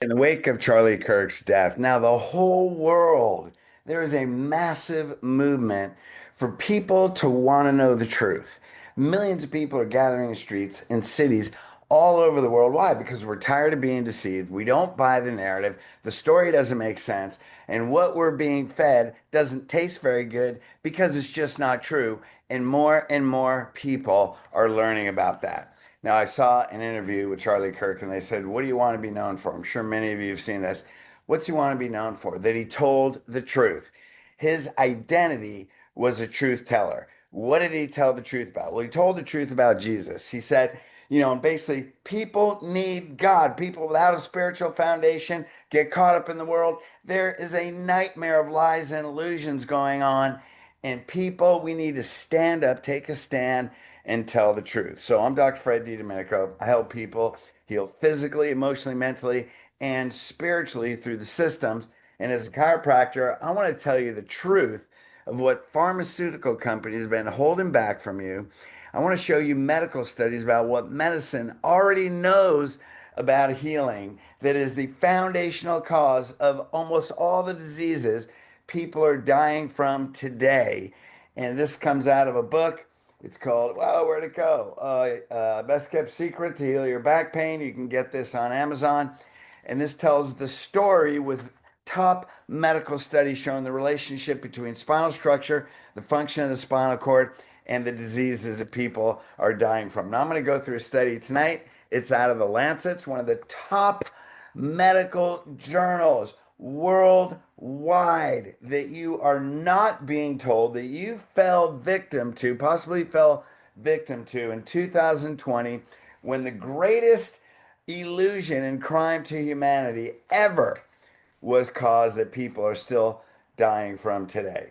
In the wake of Charlie Kirk's death, now the whole world, there is a massive movement for people to want to know the truth. Millions of people are gathering in streets in cities all over the world. Why? Because we're tired of being deceived. We don't buy the narrative. The story doesn't make sense. And what we're being fed doesn't taste very good because it's just not true. And more people are learning about that. Now, I saw an interview with Charlie Kirk, and they said, "What do you want to be known for?" I'm sure many of you have seen this. What's he want to be known for? That he told the truth. His identity was a truth teller. What did he tell the truth about? Well, he told the truth about Jesus. He said, and basically, people need God. People without a spiritual foundation get caught up in the world. There is a nightmare of lies and illusions going on. And people, we need to stand up, take a stand, and tell the truth. So I'm Dr. Fred DiDomenico. I help people heal physically, emotionally, mentally, and spiritually through the systems. And as a chiropractor, I want to tell you the truth of what pharmaceutical companies have been holding back from you. I want to show you medical studies about what medicine already knows about healing that is the foundational cause of almost all the diseases people are dying from today. And this comes out of a book. It's called, well, where'd it go? Best Kept Secret to Heal Your Back Pain. You can get this on Amazon. And this tells the story with top medical studies showing the relationship between spinal structure, the function of the spinal cord, and the diseases that people are dying from. Now, I'm going to go through a study tonight. It's out of the Lancet. It's one of the top medical journals worldwide that you are not being told that you fell victim to, possibly fell victim to in 2020 when the greatest illusion and crime to humanity ever was caused that people are still dying from today.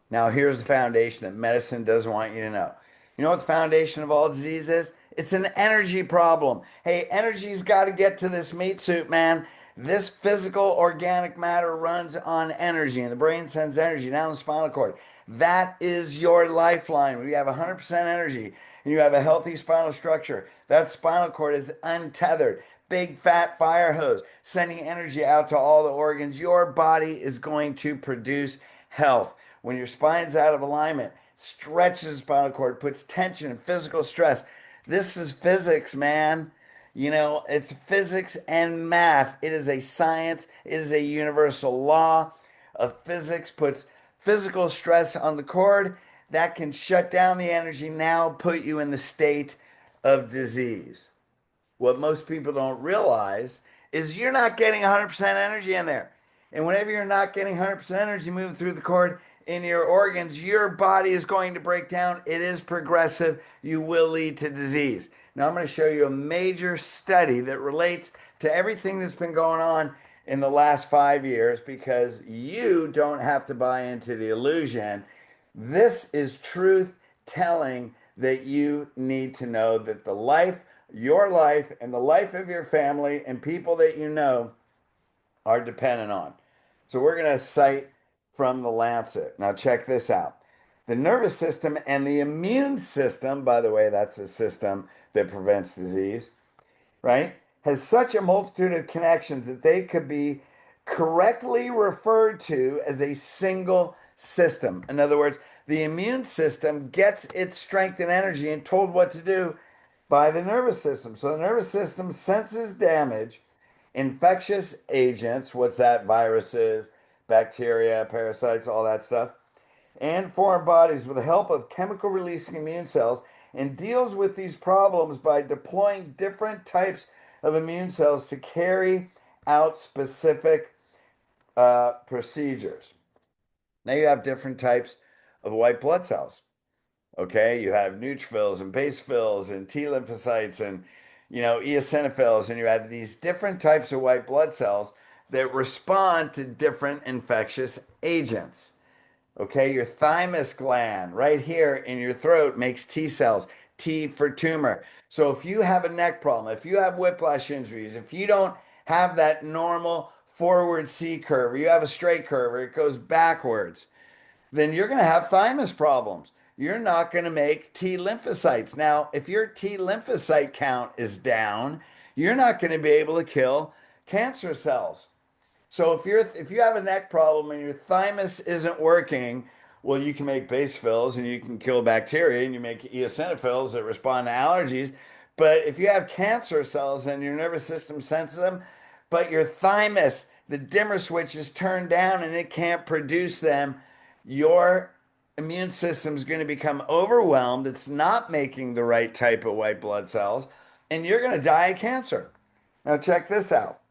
Now, here's the foundation that medicine doesn't want you to know. You know what the foundation of all disease is? It's an energy problem. Hey, energy's got to get to this meat suit, man. This physical organic matter runs on energy, and the brain sends energy down the spinal cord. That is your lifeline. When you have 100% energy and you have a healthy spinal structure, that spinal cord is untethered. Big fat fire hose sending energy out to all the organs. Your body is going to produce health. When your spine's out of alignment, stretches the spinal cord, puts tension and physical stress. This is physics, man. It's physics and math. It is a science. It is a universal law of physics. Puts physical stress on the cord. That can shut down the energy, now put you in the state of disease. What most people don't realize is you're not getting 100% energy in there. And whenever you're not getting 100% energy moving through the cord in your organs, your body is going to break down. It is progressive. You will lead to disease. Now, I'm going to show you a major study that relates to everything that's been going on in the last 5 years because you don't have to buy into the illusion. This is truth telling that you need to know that your life, and the life of your family and people that you know are dependent on. So we're going to cite from the Lancet. Now, check this out. The nervous system and the immune system, by the way, that's the system that prevents disease, right? Has such a multitude of connections that they could be correctly referred to as a single system. In other words, the immune system gets its strength and energy and told what to do by the nervous system. So the nervous system senses damage, infectious agents, what's that? Viruses, bacteria, parasites, all that stuff, and foreign bodies with the help of chemical releasing immune cells and deals with these problems by deploying different types of immune cells to carry out specific procedures. Now you have different types of white blood cells. Okay, you have neutrophils and basophils and T lymphocytes and eosinophils, and you have these different types of white blood cells that respond to different infectious agents. Okay, your thymus gland right here in your throat makes T cells, T for tumor. So if you have a neck problem, if you have whiplash injuries, if you don't have that normal forward C curve, or you have a straight curve, or it goes backwards, then you're going to have thymus problems. You're not going to make T lymphocytes. Now, if your T lymphocyte count is down, you're not going to be able to kill cancer cells. So if you have a neck problem and your thymus isn't working, well, you can make basophils and you can kill bacteria and you make eosinophils that respond to allergies. But if you have cancer cells and your nervous system senses them, but your thymus, the dimmer switch is turned down and it can't produce them, your immune system is going to become overwhelmed. It's not making the right type of white blood cells, and you're going to die of cancer. Now, check this out.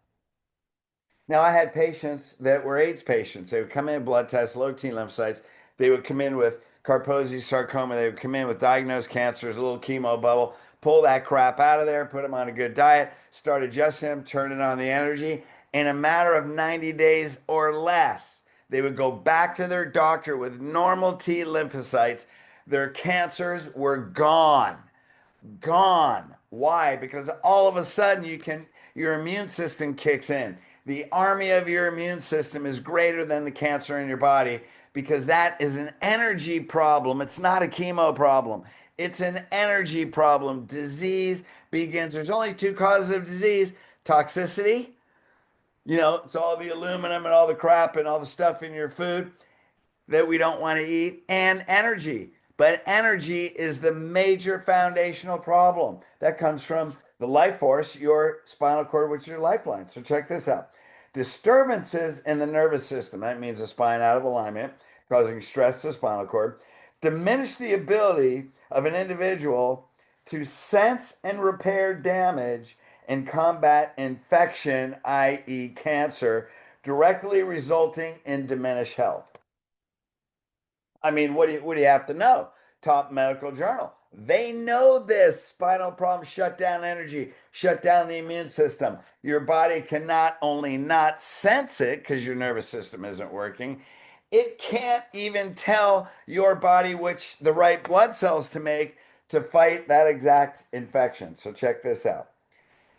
Now, I had patients that were AIDS patients. They would come in, blood tests, low T lymphocytes. They would come in with Kaposi sarcoma. They would come in with diagnosed cancers, a little chemo bubble, pull that crap out of there, put them on a good diet, start adjusting them, turning on the energy. In a matter of 90 days or less, they would go back to their doctor with normal T lymphocytes. Their cancers were gone. Gone. Why? Because all of a sudden your immune system kicks in. The army of your immune system is greater than the cancer in your body because that is an energy problem. It's not a chemo problem. It's an energy problem. Disease begins. There's only two causes of disease: toxicity, it's all the aluminum and all the crap and all the stuff in your food that we don't want to eat, and energy. But energy is the major foundational problem that comes from the life force, your spinal cord, which is your lifeline. So check this out. Disturbances in the nervous system, that means the spine out of alignment, causing stress to the spinal cord, diminish the ability of an individual to sense and repair damage and combat infection, i.e., cancer, directly resulting in diminished health. I mean, what do you have to know? Top medical journal. They know this. Spinal problems shut down energy, shut down the immune system. Your body can not only not sense it because your nervous system isn't working, it can't even tell your body which the right blood cells to make to fight that exact infection. So check this out.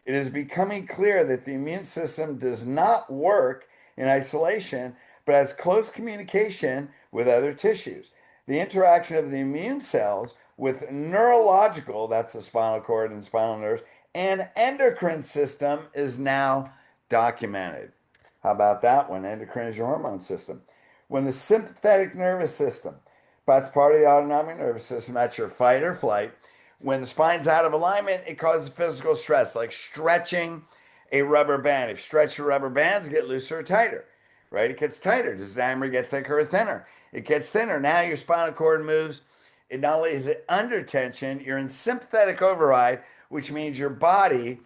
It is becoming clear that the immune system does not work in isolation, but has close communication with other tissues. The interaction of the immune cells with neurological, that's the spinal cord and spinal nerves, and endocrine system is now documented. How about that one? Endocrine is your hormone system. When the sympathetic nervous system, that's part of the autonomic nervous system, that's your fight or flight. When the spine's out of alignment, it causes physical stress, like stretching a rubber band. If you stretch your rubber bands, get looser or tighter, right? It gets tighter. Does the diameter get thicker or thinner? It gets thinner. Now your spinal cord moves. It not only is it under tension, you're in sympathetic override, which means your body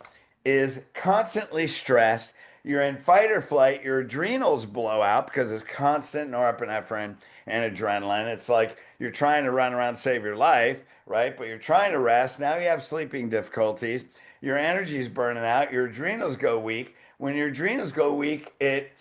is constantly stressed. You're in fight or flight. Your adrenals blow out because it's constant norepinephrine and adrenaline. It's like you're trying to run around and save your life, right? But you're trying to rest. Now you have sleeping difficulties. Your energy is burning out. Your adrenals go weak. When your adrenals go weak, it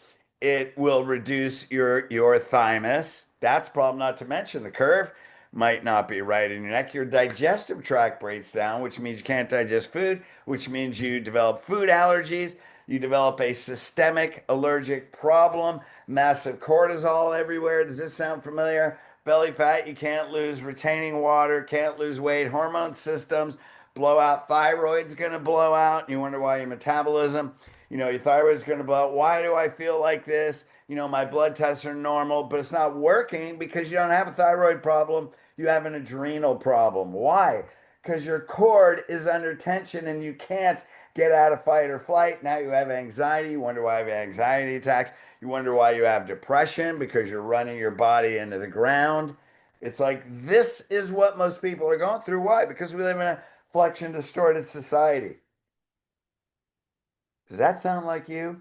will reduce your thymus. That's a problem, not to mention the curve might not be right in your neck. Your digestive tract breaks down, which means you can't digest food, which means you develop food allergies. You develop a systemic allergic problem, massive cortisol everywhere. Does this sound familiar? Belly fat you can't lose, retaining water, can't lose weight, hormone systems blow out, thyroid's going to blow out. You wonder why your metabolism, your thyroid's going to blow out. Why do I feel like this? My blood tests are normal, but it's not working because you don't have a thyroid problem. You have an adrenal problem. Why? Because your cord is under tension and you can't get out of fight or flight. Now you have anxiety. You wonder why you have anxiety attacks. You wonder why you have depression because you're running your body into the ground. It's like this is what most people are going through. Why? Because we live in a flexion distorted society. Does that sound like you?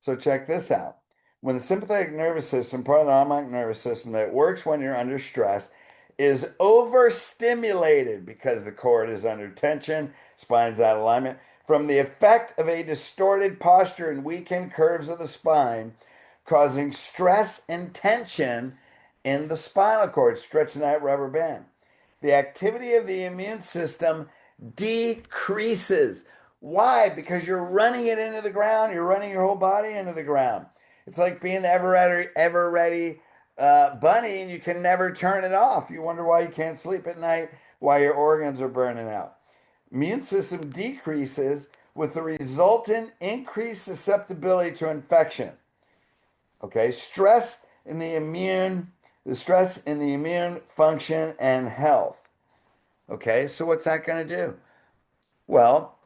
So check this out. When the sympathetic nervous system, part of the autonomic nervous system that works when you're under stress, is overstimulated because the cord is under tension, spine's out of alignment, from the effect of a distorted posture and weakened curves of the spine, causing stress and tension in the spinal cord, stretching that rubber band. The activity of the immune system decreases. Why? Because you're running it into the ground. You're running your whole body into the ground. It's like being the ever ready bunny, and you can never turn it off. You wonder why you can't sleep at night, why your organs are burning out. Immune system decreases with the resultant increased susceptibility to infection. Okay, the stress in the immune function and health. Okay, so what's that going to do? Well,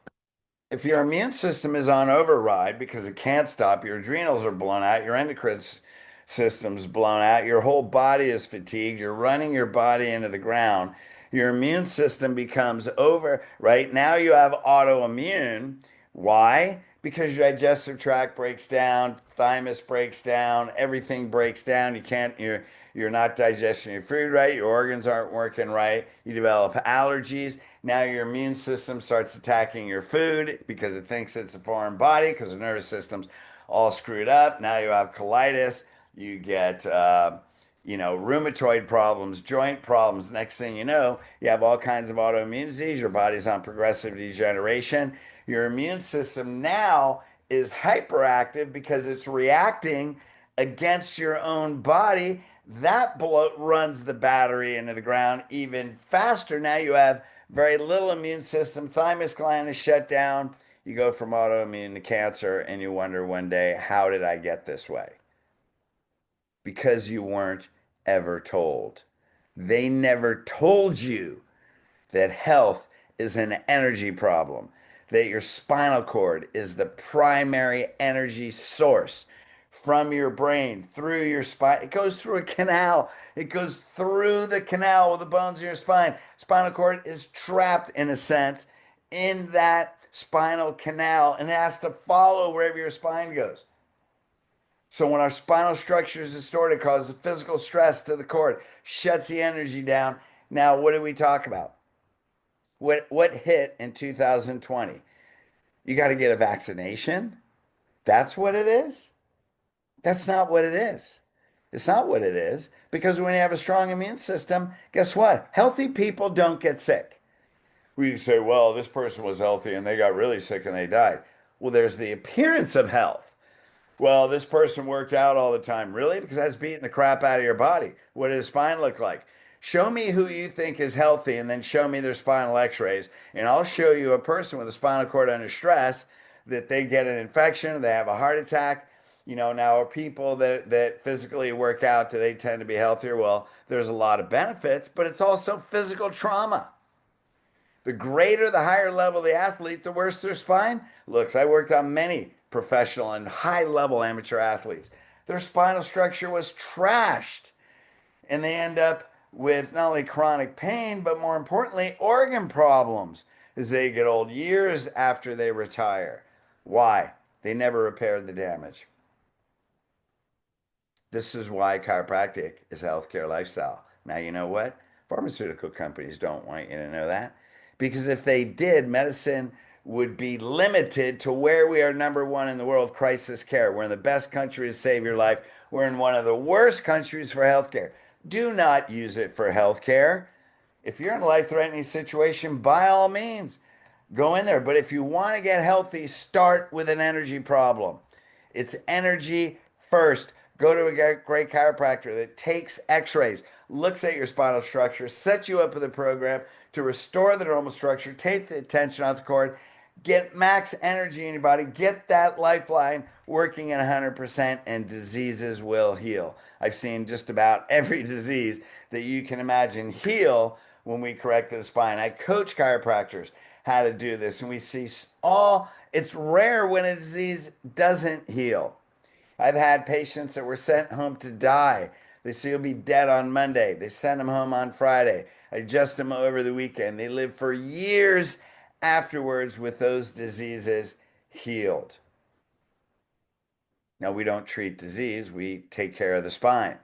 if your immune system is on override because it can't stop, your adrenals are blown out, your endocrine system's blown out, your whole body is fatigued, you're running your body into the ground, your immune system becomes over. Right now, you have autoimmune. Why? Because your digestive tract breaks down, thymus breaks down, everything breaks down. You're not digesting your food right, your organs aren't working right, you develop allergies. Now your immune system starts attacking your food because it thinks it's a foreign body because the nervous system's all screwed up. Now you have colitis, you get rheumatoid problems, joint problems. Next thing you know, you have all kinds of autoimmune disease. Your body's on progressive degeneration. Your immune system now is hyperactive because it's reacting against your own body. That runs the battery into the ground even faster. Now you have very little immune system. Thymus gland is shut down. You go from autoimmune to cancer, and you wonder one day, how did I get this way? Because you weren't ever told. They never told you that health is an energy problem, that your spinal cord is the primary energy source from your brain through your spine. It goes through a canal. It goes through the canal with the bones of your spine. Spinal cord is trapped, in a sense, in that spinal canal and it has to follow wherever your spine goes. So when our spinal structure is distorted, it causes physical stress to the cord, shuts the energy down. Now, what did we talk about? What hit in 2020? You got to get a vaccination? That's what it is? That's not what it is. It's not what it is because when you have a strong immune system, guess what? Healthy people don't get sick. We say, well, this person was healthy and they got really sick and they died. Well, there's the appearance of health. Well, this person worked out all the time. Really? Because that's beating the crap out of your body. What does his spine look like? Show me who you think is healthy and then show me their spinal x-rays. And I'll show you a person with a spinal cord under stress that they get an infection, they have a heart attack. Now people that physically work out, do they tend to be healthier? Well, there's a lot of benefits, but it's also physical trauma. The greater, the higher level the athlete, the worse their spine looks. I worked on many professional and high level amateur athletes. Their spinal structure was trashed, and they end up with not only chronic pain, but more importantly, organ problems as they get old, years after they retire. Why? They never repaired the damage. This is why chiropractic is a healthcare lifestyle. Now, you know what? Pharmaceutical companies don't want you to know that. Because if they did, medicine would be limited to where we are number one in the world, crisis care. We're in the best country to save your life. We're in one of the worst countries for healthcare. Do not use it for healthcare. If you're in a life-threatening situation, by all means, go in there. But if you want to get healthy, start with an energy problem. It's energy first. Go to a great chiropractor that takes x-rays, looks at your spinal structure, sets you up with a program to restore the normal structure, take the tension off the cord, get max energy in your body, get that lifeline working at 100%, and diseases will heal. I've seen just about every disease that you can imagine heal when we correct the spine. I coach chiropractors how to do this, and we see it's rare when a disease doesn't heal. I've had patients that were sent home to die. They say you'll be dead on Monday. They send them home on Friday. I adjust them over the weekend. They live for years afterwards with those diseases healed. Now, we don't treat disease, we take care of the spine.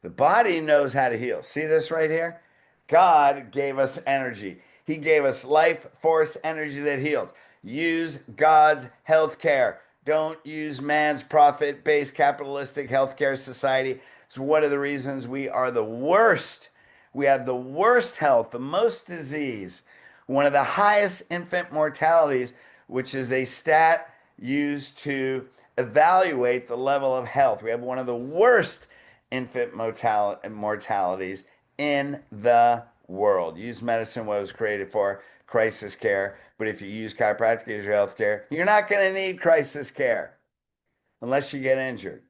The body knows how to heal. See this right here? God gave us energy. He gave us life force energy that heals. Use God's health care. Don't use man's profit-based capitalistic healthcare society. It's one of the reasons we are the worst. We have the worst health, the most disease, one of the highest infant mortalities, which is a stat used to evaluate the level of health. We have one of the worst infant mortalities in the world. Use medicine, what it was created for, crisis care. But if you use chiropractic as your health care, you're not going to need crisis care unless you get injured.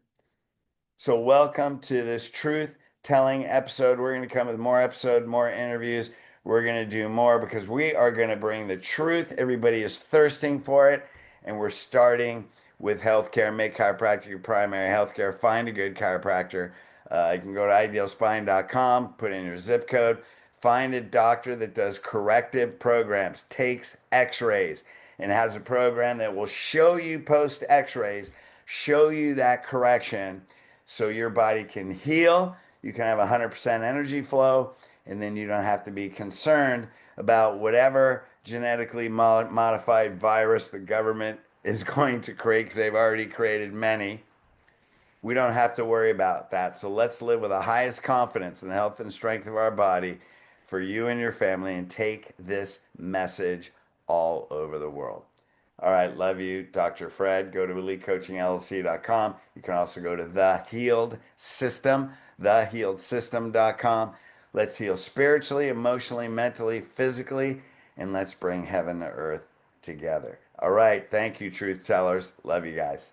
So welcome to this truth telling episode. We're going to come with more episodes, more interviews. We're going to do more because we are going to bring the truth. Everybody is thirsting for it. And we're starting with healthcare. Make chiropractic your primary healthcare. Find a good chiropractor. You can go to idealspine.com, put in your zip code, find a doctor that does corrective programs, takes x-rays, and has a program that will show you post x-rays, show you that correction so your body can heal, you can have 100% energy flow, and then you don't have to be concerned about whatever genetically modified virus the government is going to create, because they've already created many. We don't have to worry about that. So let's live with the highest confidence in the health and strength of our body for you and your family, and take this message all over the world. All right, love you, Dr. Fred. Go to elitecoachingllc.com. You can also go to The Healed System, thehealedsystem.com. Let's heal spiritually, emotionally, mentally, physically, and let's bring heaven to earth together. All right, thank you, truth tellers. Love you guys.